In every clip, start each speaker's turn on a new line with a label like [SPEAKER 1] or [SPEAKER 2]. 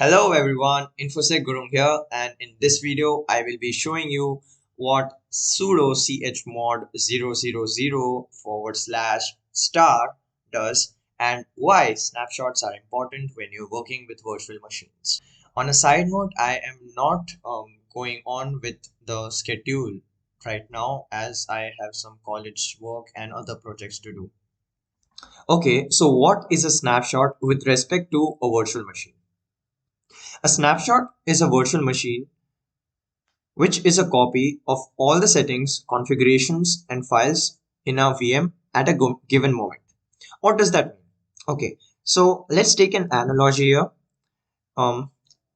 [SPEAKER 1] Hello everyone, InfoSec Gurung here, and in this video I will be showing you what sudo chmod 000 /* does and why snapshots are important when you're working with virtual machines. On a side note, I am not going on with the schedule right now as I have some college work and other projects to do. Okay, so what is a snapshot with respect to a virtual machine? A snapshot is a virtual machine which is a copy of all the settings, configurations, and files in a VM at a given moment. What does that mean? Okay, so let's take an analogy here. Um,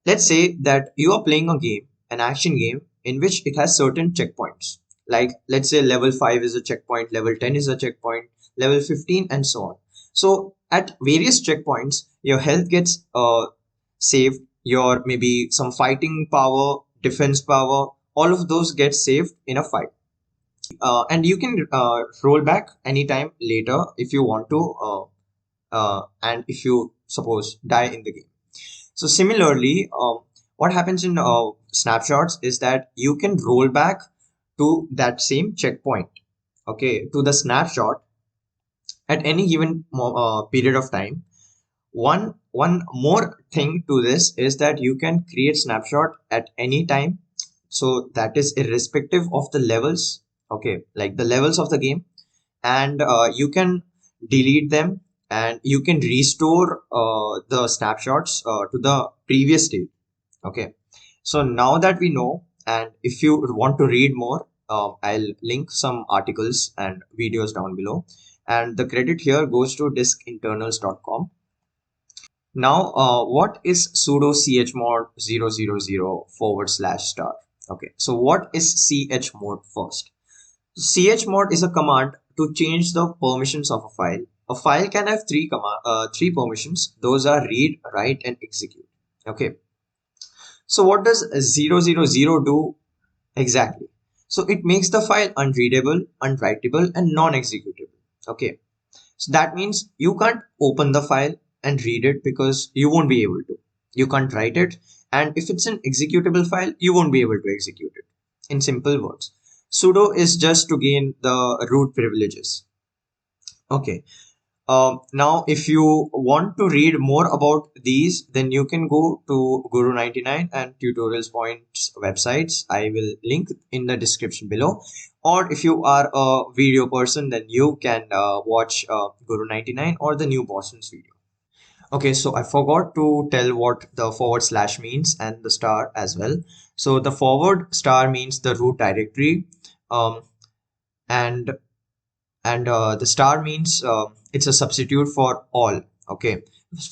[SPEAKER 1] let's say that you are playing a game, an action game, in which it has certain checkpoints. Like, let's say level 5 is a checkpoint, level 10 is a checkpoint, level 15, and so on. So, at various checkpoints, your health gets saved, your maybe some fighting power, defense power, all of those get saved in a fight. And you can roll back anytime later if you want to, and if you suppose die in the game. So similarly, what happens in snapshots is that you can roll back to that same checkpoint, okay, to the snapshot at any given period of time. One more thing to this is that you can create snapshot at any time, so that is irrespective of the levels, okay, like the levels of the game, and you can delete them and you can restore the snapshots to the previous state. Okay, so now that we know, and if you want to read more, I'll link some articles and videos down below, and the credit here goes to diskinternals.com. Now, what is sudo chmod 000 /*? Okay, so what is chmod first? Chmod is a command to change the permissions of a file. A file can have three permissions. Those are read, write, and execute. Okay. So what does 000 do exactly? So it makes the file unreadable, unwritable, and non-executable. Okay. So that means you can't open the file and read it because you won't be able to. You can't write it, and if it's an executable file, you won't be able to execute it. In simple words, sudo is just to gain the root privileges. Okay. Now, if you want to read more about these, then you can go to Guru 99 and Tutorials Point's websites. I will link in the description below. Or if you are a video person, then you can watch Guru 99 or the New Boston's video. Okay, so I forgot to tell what the / means and the star as well. So the forward star means the root directory, um, and the star means it's a substitute for all. Okay,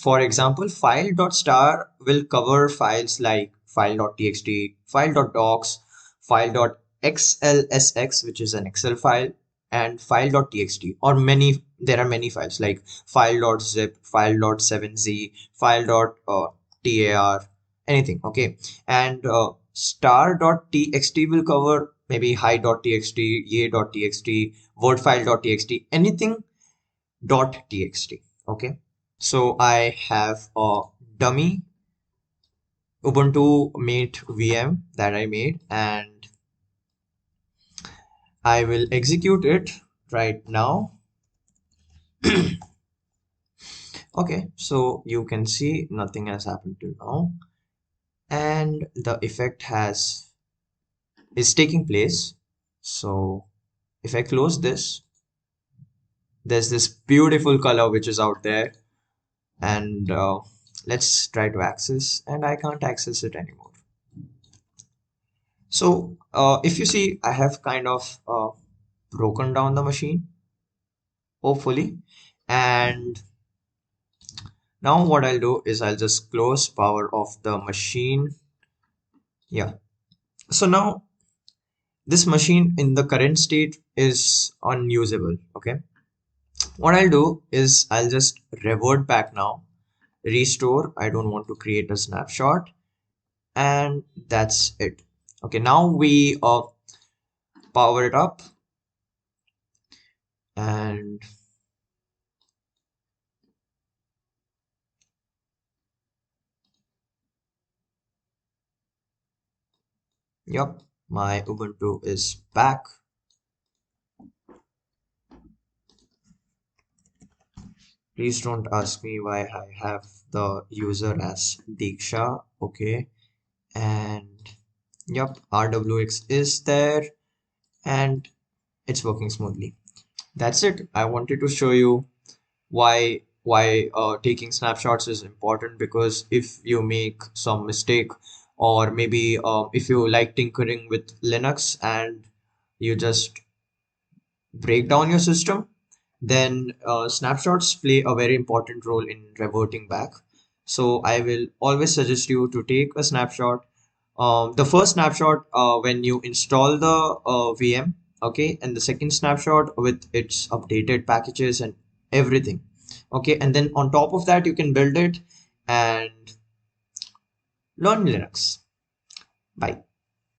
[SPEAKER 1] for example, file.star will cover files like file.txt, file.docs, file.xlsx, which is an Excel file, and file.txt, or many, there are many files like file.zip, file.7z, file.tar, anything. Okay, and star.txt will cover maybe hi.txt, ye.txt, wordfile.txt, anything .txt. Okay, so I have a dummy Ubuntu Mate VM that I made, and I will execute it right now. Okay, so you can see nothing has happened till now, and the effect is taking place. So if I close this, there's this beautiful color which is out there, and let's try to access, and I can't access it anymore. So if you see, I have kind of broken down the machine, hopefully, and now what I'll do is I'll just close power of the machine. Yeah, so now this machine in the current state is unusable. Okay, what I'll do is I'll just revert back now, restore. I don't want to create a snapshot, and that's it. Okay, now we power it up, and Yup, my Ubuntu is back. Please don't ask me why I have the user as Diksha. Okay, and yup, RWX is there and it's working smoothly. That's it. I wanted to show you why taking snapshots is important, because if you make some mistake, or maybe if you like tinkering with Linux and you just break down your system, then snapshots play a very important role in reverting back. So I will always suggest you to take a snapshot. The first snapshot when you install the VM, okay, and the second snapshot with its updated packages and everything, okay, and then on top of that you can build it and learn Linux. Bye.